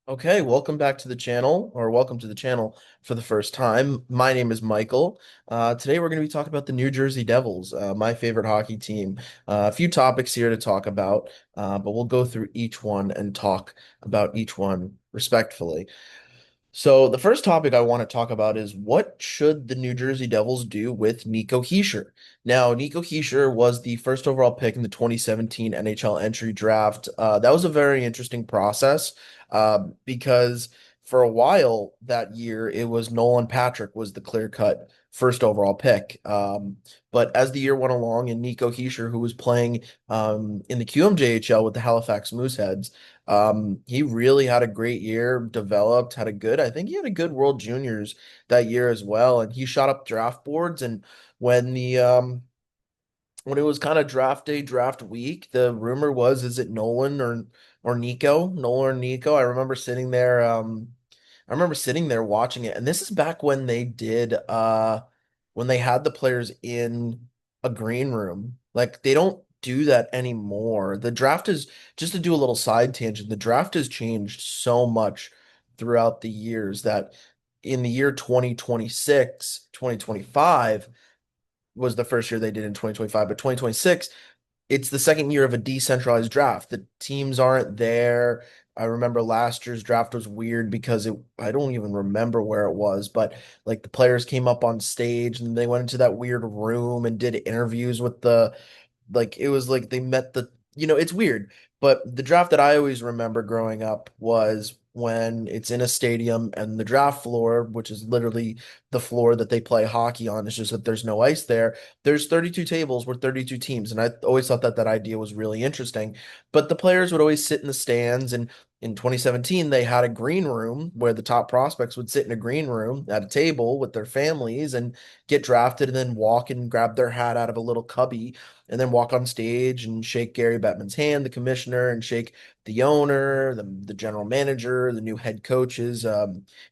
Okay, welcome back to the channel, or welcome to the channel for the first time. My name is Michael. Today we're going to be talking about the New Jersey Devils, my favorite hockey team. A few topics here to talk about, but we'll go through each one and talk about each one respectfully. So the first topic I want to talk about is what should the New Jersey Devils do with Nico Hischier? Now, Nico Hischier was the first overall pick in the 2017 NHL entry draft. That was a very interesting process because for a while that year it was Nolan Patrick was the clear-cut first overall pick. But as the year went along, and Nico Hischier, who was playing in the QMJHL with the Halifax Mooseheads, he really had a great year, developed, I think he had a good World Juniors that year as well. And he shot up draft boards. And when when it was kind of draft day, draft week, the rumor was, is it Nolan or Nico? Nolan or Nico? I remember sitting there watching it. And this is back when when they had the players in a green room. Like they don't do that anymore. The draft is just to do a little side tangent. The draft has changed so much throughout the years that in the year 2026, 2025 was the first year they did in 2025, but 2026, it's the second year of a decentralized draft. The teams aren't there. I remember last year's draft was weird because I don't even remember where it was, but like the players came up on stage and they went into that weird room and did interviews with it was like they met it's weird, but the draft that I always remember growing up was when it's in a stadium and the draft floor, which is literally the floor that they play hockey on, it's just that there's no ice there. There's 32 tables with 32 teams, and I always thought that that idea was really interesting. But the players would always sit in the stands, and in 2017 they had a green room where the top prospects would sit in a green room at a table with their families and get drafted and then walk and grab their hat out of a little cubby and then walk on stage and shake Gary Bettman's hand, the commissioner, and shake the owner, the general manager, the new head coach's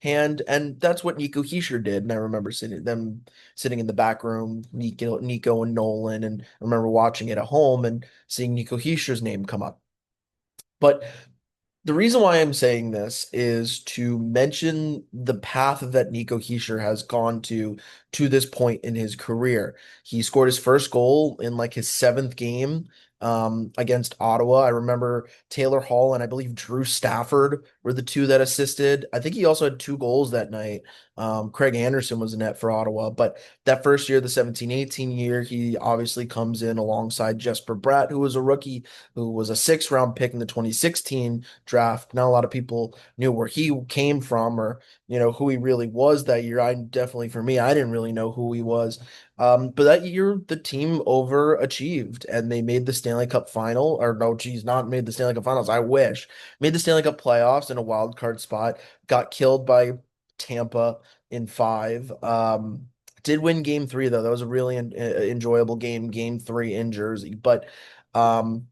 hand. And that's what Nico Hischier did. And I remember sitting in the back room, Nico and Nolan, and I remember watching it at home and seeing Nico Hischier's name come up. But the reason why I'm saying this is to mention the path that Nico Hischier has gone to this point in his career. He scored his first goal in like his seventh game against Ottawa. I remember Taylor Hall and I believe Drew Stafford were the two that assisted. I think he also had two goals that night. Craig Anderson was in net for Ottawa, but that first year, the 17-18 year, he obviously comes in alongside Jesper Bratt, who was a rookie, who was a sixth-round pick in the 2016 draft. Not a lot of people knew where he came from or who he really was that year. For me, I didn't really know who he was. But that year the team overachieved and they made the Stanley Cup final, or no, geez, not made the Stanley Cup finals. I wish made the Stanley Cup playoffs in a wild card spot. Got killed by Tampa in five. Did win game three though. That was a really enjoyable game. Game three in Jersey, but um,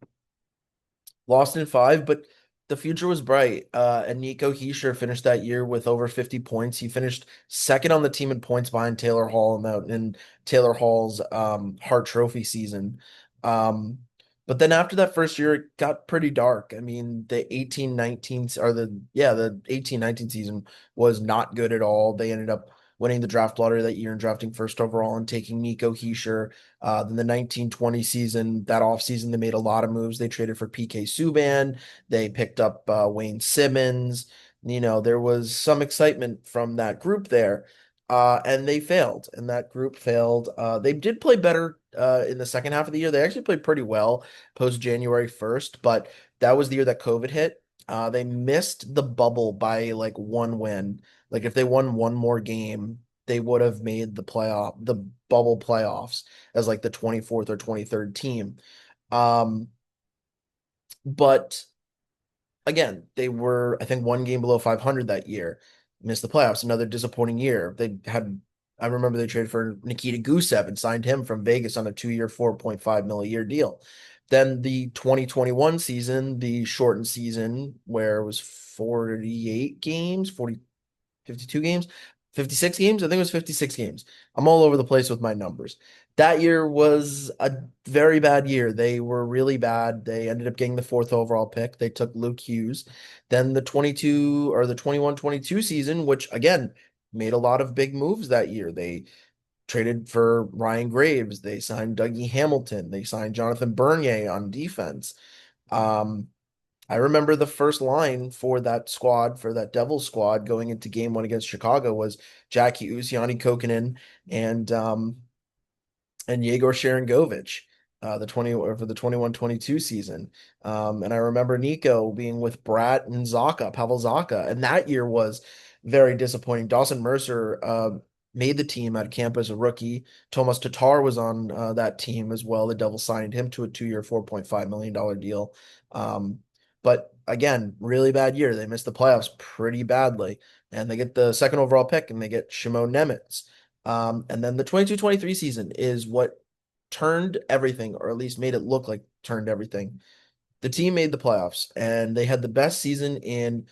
lost in five, but the future was bright. And Nico Hischier finished that year with over 50 points. He finished second on the team in points behind Taylor Hall in Taylor Hall's Hart Trophy season. Um, but then after that first year, it got pretty dark. I mean, the 18-19 or the 18-19 season was not good at all. They ended up winning the draft lottery that year and drafting first overall and taking Nico Hischier. Then the 1920 season, that offseason, they made a lot of moves. They traded for PK Subban. They picked up Wayne Simmons. There was some excitement from that group there. And they failed, and that group failed. They did play better in the second half of the year. They actually played pretty well post January 1st, but that was the year that COVID hit. They missed the bubble by like one win. Like if they won one more game, they would have made the bubble playoffs as like the 24th or 23rd team. Um, but again, they were, I think, one game below 500 that year, missed the playoffs. Another disappointing year. I remember they traded for Nikita Gusev and signed him from Vegas on a 2 year, 4.5 million a year deal. Then the 2021 season, the shortened season where it was 48 games, 52 games. 56 games? I think it was 56 games. I'm all over the place with my numbers. That year was a very bad year. They were really bad. They ended up getting the fourth overall pick. They took Luke Hughes. Then the 22 or the 21-22 season, which again made a lot of big moves that year. They traded for Ryan Graves. They signed Dougie Hamilton. They signed Jonathan Bernier on defense. Um, I remember the first line for that squad, for that Devils squad going into game one against Chicago was Jack Hughes, Yanni Kokkonen, and Yegor Sharangovich, the 20 or for the 21-22 season. And I remember Nico being with Bratt and Zaka, Pavel Zaka, and that year was very disappointing. Dawson Mercer made the team out of camp as a rookie. Tomas Tatar was on that team as well. The Devils signed him to a 2-year, $4.5 million deal. But again, really bad year. They missed the playoffs pretty badly, and they get the second overall pick, and they get Shimon Nemitz. And then the 22-23 season is what turned everything, or at least made it look like turned everything. The team made the playoffs, and they had the best season in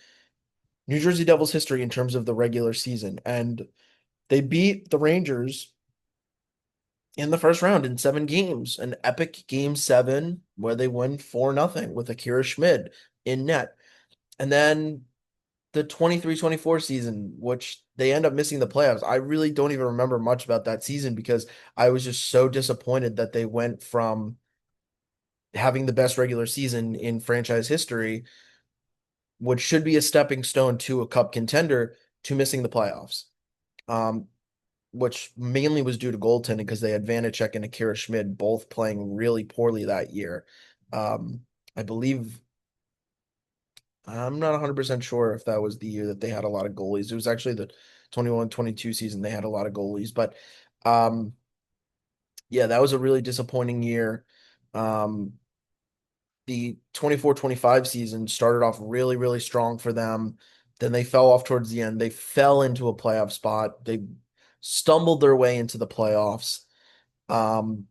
New Jersey Devils history in terms of the regular season. And they beat the Rangers in the first round in 7 games, an epic game seven where they win 4-0 with Akira Schmid in net. And then the 23-24 season, which they end up missing the playoffs. I really don't even remember much about that season because I was just so disappointed that they went from having the best regular season in franchise history, which should be a stepping stone to a cup contender, to missing the playoffs. Um, which mainly was due to goaltending because they had Vanacek and Akira Schmid both playing really poorly that year. Um, I believe I'm not 100% sure if that was the year that they had a lot of goalies. It was actually the 21-22 season they had a lot of goalies, but um yeah, that was a really disappointing year. Um the 24-25 season started off really really strong for them. Then they fell off towards the end. They fell into a playoff spot. They stumbled their way into the playoffs. Um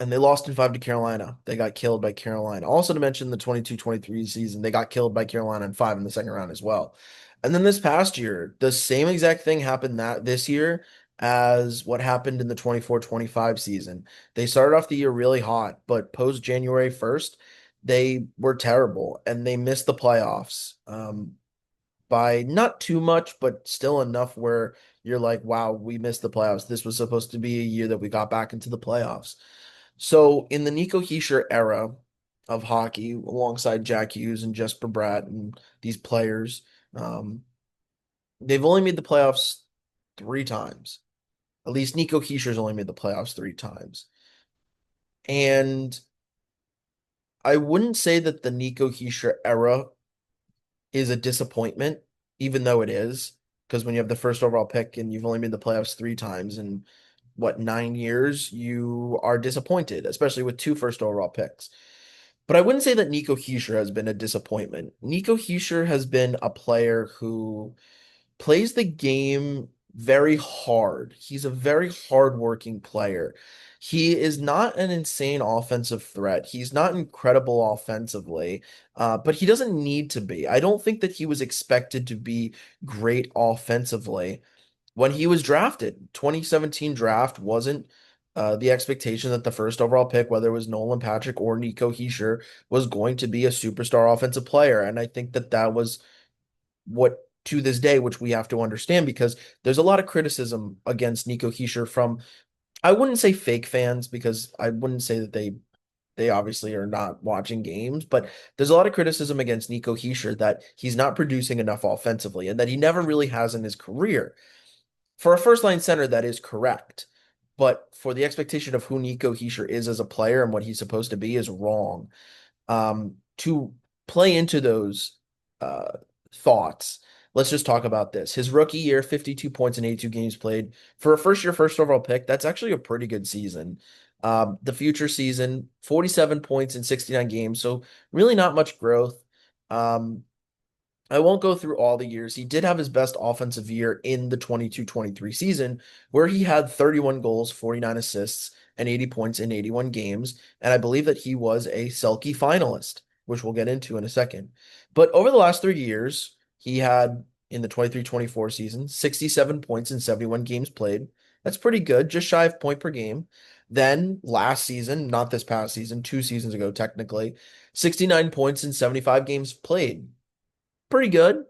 and they lost in five to Carolina. They got killed by Carolina. Also to mention the 22-23 season, they got killed by Carolina in five in the second round as well. And then this past year, the same exact thing happened that this year as what happened in the 24-25 season. They started off the year really hot, but post January 1st, they were terrible and they missed the playoffs by not too much, but still enough where you're like, wow, we missed the playoffs. This was supposed to be a year that we got back into the playoffs. So in the Nico Hischier era of hockey, alongside Jack Hughes and Jesper Bratt and these players, um, they've only made the playoffs 3 times. At least Nico Hischier's only made the playoffs 3 times. And I wouldn't say that the Nico Hischier era is a disappointment, even though it is, because when you have the first overall pick and you've only made the playoffs 3 times in what, 9 years, you are disappointed, especially with two first overall picks. But I wouldn't say that Nico Hischier has been a disappointment. Nico Hischier has been a player who plays the game very hard. He's a very hardworking player. He is not an insane offensive threat. He's not incredible offensively, but he doesn't need to be. I don't think that he was expected to be great offensively when he was drafted. 2017 draft wasn't the expectation that the first overall pick, whether it was Nolan Patrick or Nico Hischier, was going to be a superstar offensive player. And I think that that was what to this day, which we have to understand because there's a lot of criticism against Nico Hischier from, I wouldn't say fake fans because I wouldn't say that they obviously are not watching games, but there's a lot of criticism against Nico Hischier that he's not producing enough offensively and that he never really has in his career. For a first line center, that is correct. But for the expectation of who Nico Hischier is as a player and what he's supposed to be is wrong. To play into those uh, thoughts, let's just talk about this. His rookie year, 52 points in 82 games played. For a first year, first overall pick, that's actually a pretty good season. The future season, 47 points in 69 games. So really not much growth. Um, I won't go through all the years. He did have his best offensive year in the 22-23 season, where he had 31 goals, 49 assists, and 80 points in 81 games. And I believe that he was a Selke finalist, which we'll get into in a second. But over the last 3 years, he had in the 23-24 season, 67 points in 71 games played. That's pretty good, just shy of point per game. Then last season, not this past season, 2 seasons ago, technically, 69 points in 75 games played. Pretty good.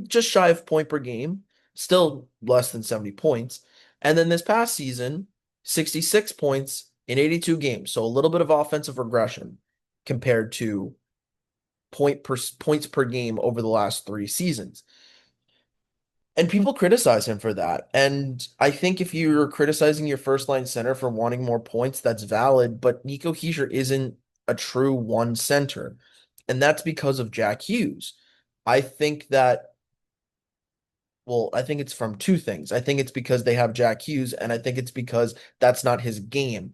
Just shy of point per game, still less than 70 points. And then this past season, 66 points in 82 games. So a little bit of offensive regression compared to points per game over the last 3 seasons. And people criticize him for that. And I think if you're criticizing your first line center for wanting more points, that's valid. But Nico Hischier isn't a true one center. And that's because of Jack Hughes. I think that, well, I think it's from two things. I think it's because they have Jack Hughes, and I think it's because that's not his game.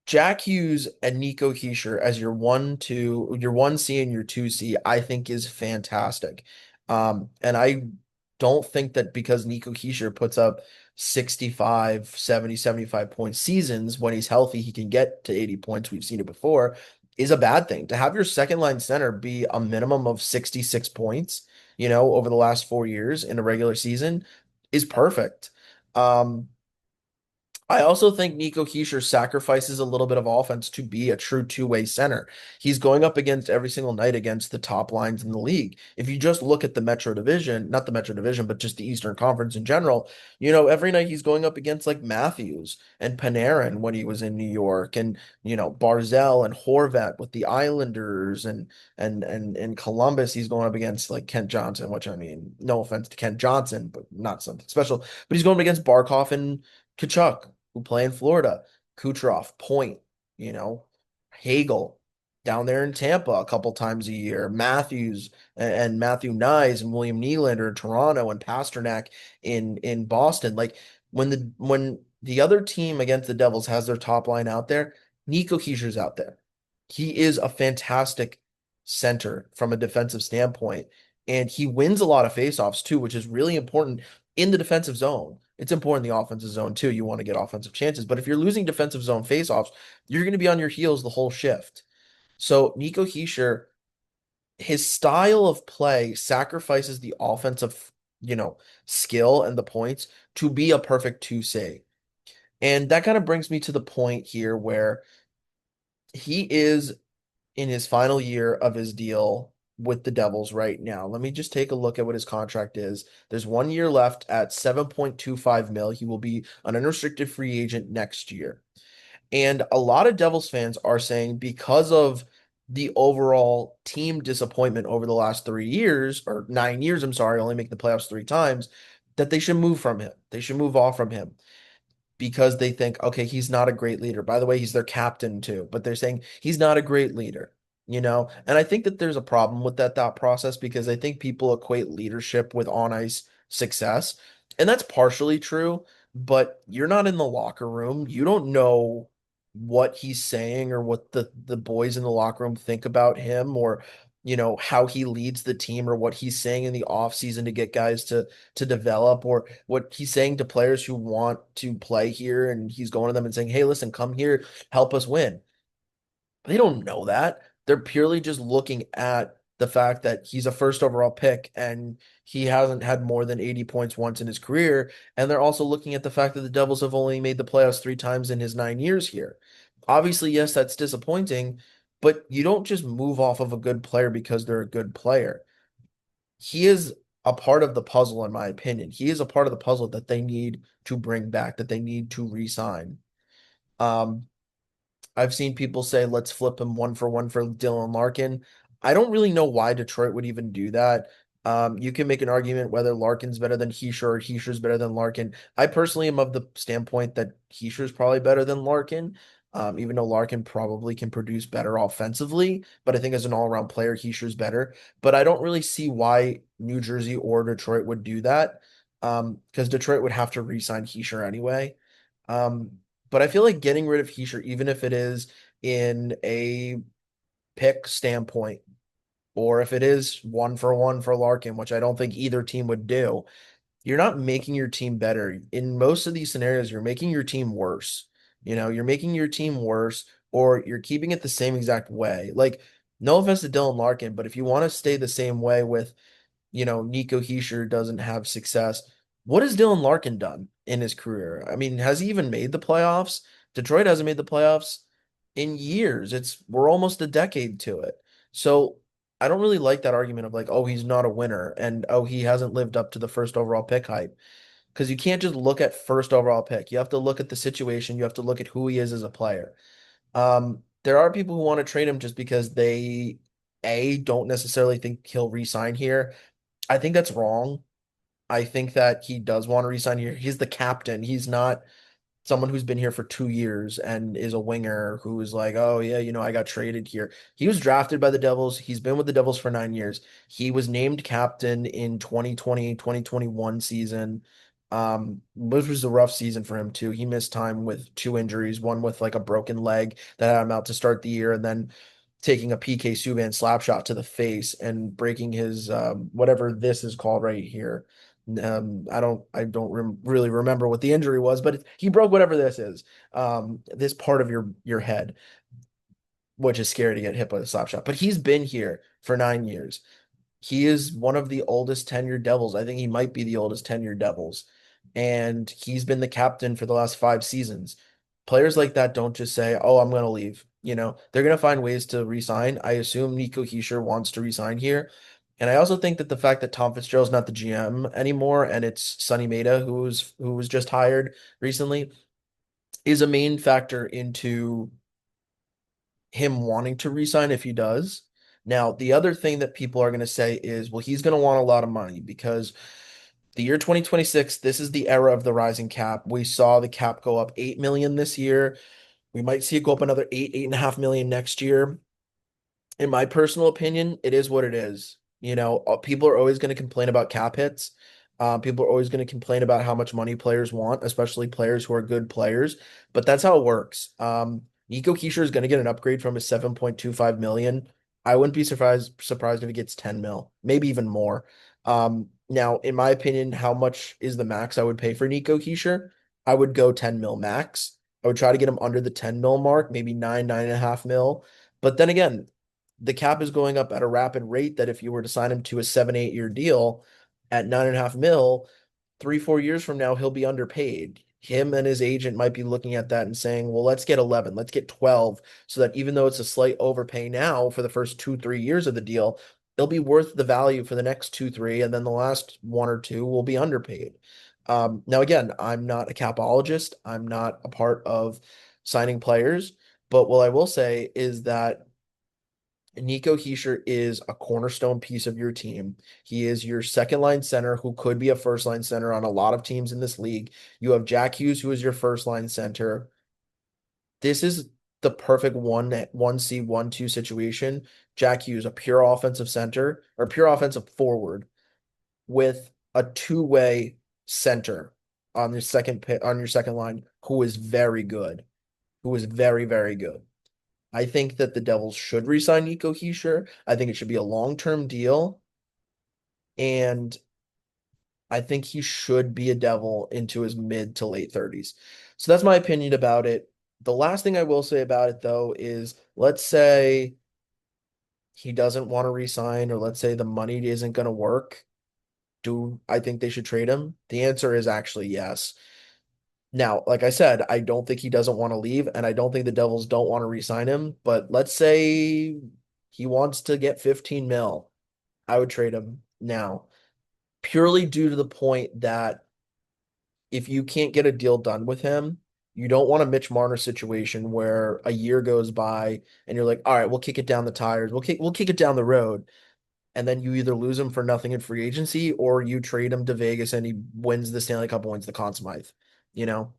Jack Hughes and Nico Hischier as your 1C and your 2C, I think is fantastic. And I don't think that because Nico Hischier puts up 65, 70, 75 point seasons when he's healthy, he can get to 80 points. We've seen it before, is a bad thing. To have your second line center be a minimum of 66 points, over the last 4 years in a regular season is perfect. Um, I also think Nico Hischier sacrifices a little bit of offense to be a true two-way center. He's going up against every single night against the top lines in the league. If you just look at the Metro Division, not the Metro Division, but just the Eastern Conference in general, every night he's going up against like Matthews and Panarin when he was in New York, and Barzell and Horvat with the Islanders, and Columbus, he's going up against like Kent Johnson, which I mean, no offense to Kent Johnson, but not something special. But he's going up against Barkov and Kachuk, who play in Florida, Kucherov, Point, you know, Hagel down there in Tampa a couple times a year, Matthews and Matthew Nyes and William Nylander in Toronto and Pasternak in Boston. Like when the other team against the Devils has their top line out there, Nico Hischier's out there. He is a fantastic center from a defensive standpoint, and he wins a lot of faceoffs too, which is really important in the defensive zone. It's important in the offensive zone too. You want to get offensive chances, but if you're losing defensive zone faceoffs, you're going to be on your heels the whole shift. So Nico Hischier, his style of play sacrifices the offensive, skill and the points to be a perfect 2C. And that kind of brings me to the point here where he is in his final year of his deal with the Devils right now. Let me just take a look at what his contract is. There's 1 year left at 7.25 mil. He will be an unrestricted free agent next year. And a lot of Devils fans are saying because of the overall team disappointment over the last 3 years, or 9 years, I'm sorry, only make the playoffs 3 times, that they should move from him. They should move off from him because they think, okay, he's not a great leader. By the way, he's their captain too, but they're saying he's not a great leader. And I think that there's a problem with that thought process because I think people equate leadership with on ice success. And that's partially true, but you're not in the locker room. You don't know what he's saying or what the boys in the locker room think about him, or how he leads the team, or what he's saying in the off season to get guys to develop, or what he's saying to players who want to play here, and he's going to them and saying, hey, listen, come here, help us win. They don't know that. They're purely just looking at the fact that he's a first overall pick and he hasn't had more than 80 points once in his career. And they're also looking at the fact that the Devils have only made the playoffs 3 times in his 9 years here. Obviously, yes, that's disappointing, but you don't just move off of a good player because they're a good player. He is a part of the puzzle, in my opinion. He is a part of the puzzle that they need to bring back, that they need to re-sign. Um, I've seen people say, let's flip him 1-for-1 for Dylan Larkin. I don't really know why Detroit would even do that. You can make an argument whether Larkin's better than Hischier or Hischier's better than Larkin. I personally am of the standpoint that Hischier's probably better than Larkin, even though Larkin probably can produce better offensively. But I think as an all-around player, Hischier's better. But I don't really see why New Jersey or Detroit would do that, because Detroit would have to re-sign Hischier anyway. Um, but I feel like getting rid of Hischier, even if it is in a pick standpoint, or if it is 1-for-1 for Larkin, which I don't think either team would do, you're not making your team better. In most of these scenarios, you're making your team worse. You're making your team worse, or you're keeping it the same exact way. Like, no offense to Dylan Larkin, but if you want to stay the same way with Nico Hischier doesn't have success. What has Dylan Larkin done in his career? I mean, has he even made the playoffs? Detroit hasn't made the playoffs in years. We're almost a decade to it. So I don't really like that argument of like, oh, he's not a winner and oh, he hasn't lived up to the first overall pick hype. Because you can't just look at first overall pick. You have to look at the situation. You have to look at who he is as a player. There are people who want to trade him just because they, A, don't necessarily think he'll re-sign here. I think that's wrong. I think that he does want to resign here. He's the captain. He's not someone who's been here for 2 years and is a winger who's like, oh yeah, I got traded here. He was drafted by the Devils. He's been with the Devils for 9 years. He was named captain in 2020, 2021 season. Which was a rough season for him too. He missed time with two injuries, one with like a broken leg that had him out to start the year, and then taking a PK Subban slap shot to the face and breaking his whatever this is called right here. I don't really remember what the injury was, but he broke whatever this is. This part of your head, which is scary to get hit by a slap shot. But he's been here for 9 years. He is one of the oldest tenured Devils. I think he might be the oldest tenured Devils. And he's been the captain for the last 5 seasons. Players like that don't just say, oh, I'm going to leave. They're going to find ways to resign. I assume Nico Hischier wants to resign here. And I also think that the fact that Tom Fitzgerald's not the GM anymore and it's Sonny Meta who was just hired recently is a main factor into him wanting to resign if he does. Now, the other thing that people are going to say is, well, he's going to want a lot of money because the year 2026, this is the era of the rising cap. We saw the cap go up 8 million this year. We might see it go up another 8.5 million next year. In my personal opinion, it is what it is. People are always going to complain about cap hits. People are always going to complain about how much money players want, especially players who are good players. But that's how it works. Nico Hischier is going to get an upgrade from his 7.25 million. I wouldn't be surprised if he gets 10 mil, maybe even more. Now, in my opinion, how much is the max I would pay for Nico Hischier? I would go 10 mil max. I would try to get him under the 10 mil mark, maybe 9.5 mil. But then again, the cap is going up at a rapid rate that if you were to sign him to a 7, 8 year deal at 9.5 mil, 3, 4 years from now, he'll be underpaid. Him and his agent might be looking at that and saying, well, let's get 11, let's get 12, so that even though it's a slight overpay now for the first 2, 3 years of the deal, it'll be worth the value for the next 2, 3, and then the last 1 or 2 will be underpaid. Now, again, I'm not a capologist. I'm not a part of signing players. But what I will say is that Nico Hischier is a cornerstone piece of your team. He is your second line center who could be a first line center on a lot of teams in this league. You have Jack Hughes, who is your first line center. This is the perfect one C 1-2 situation. Jack Hughes, a pure offensive center or pure offensive forward with a two-way center on your second line who is very good, who is very, very good. I think that the Devils should re-sign Nico Hischier. I think it should be a long-term deal, and I think he should be a Devil into his mid to late 30s. So that's my opinion about it. The last thing I will say about it, though, is let's say he doesn't want to re-sign, or let's say the money isn't going to work. Do I think they should trade him? The answer is actually yes. Now, like I said, I don't think he doesn't want to leave, and I don't think the Devils don't want to re-sign him. But let's say he wants to get 15 mil. I would trade him now, purely due to the point that if you can't get a deal done with him, you don't want a Mitch Marner situation where a year goes by and you're like, all right, we'll kick it down the tires. We'll kick it down the road, and then you either lose him for nothing in free agency or you trade him to Vegas and he wins the Stanley Cup and wins the Conn Smythe. You know,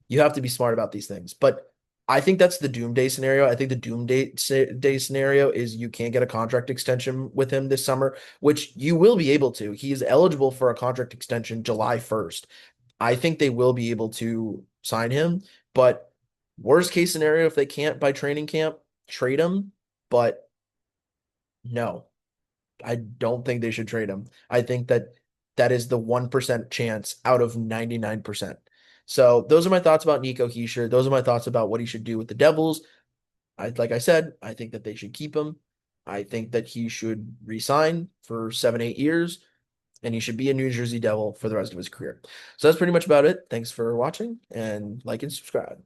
you have to be smart about these things. But I think that's the doomsday scenario. I think the doomsday scenario is you can't get a contract extension with him this summer, which you will be able to. He is eligible for a contract extension July 1st. I think they will be able to sign him, but worst case scenario, if they can't by training camp, trade him. But no, I don't think they should trade him. I think that that is the 1% chance out of 99%. So those are my thoughts about Nico Hischier. Those are my thoughts about what he should do with the Devils. Like I said, I think that they should keep him. I think that he should resign for 7, 8 years. and he should be a New Jersey Devil for the rest of his career. So that's pretty much about it. Thanks for watching, and like and subscribe.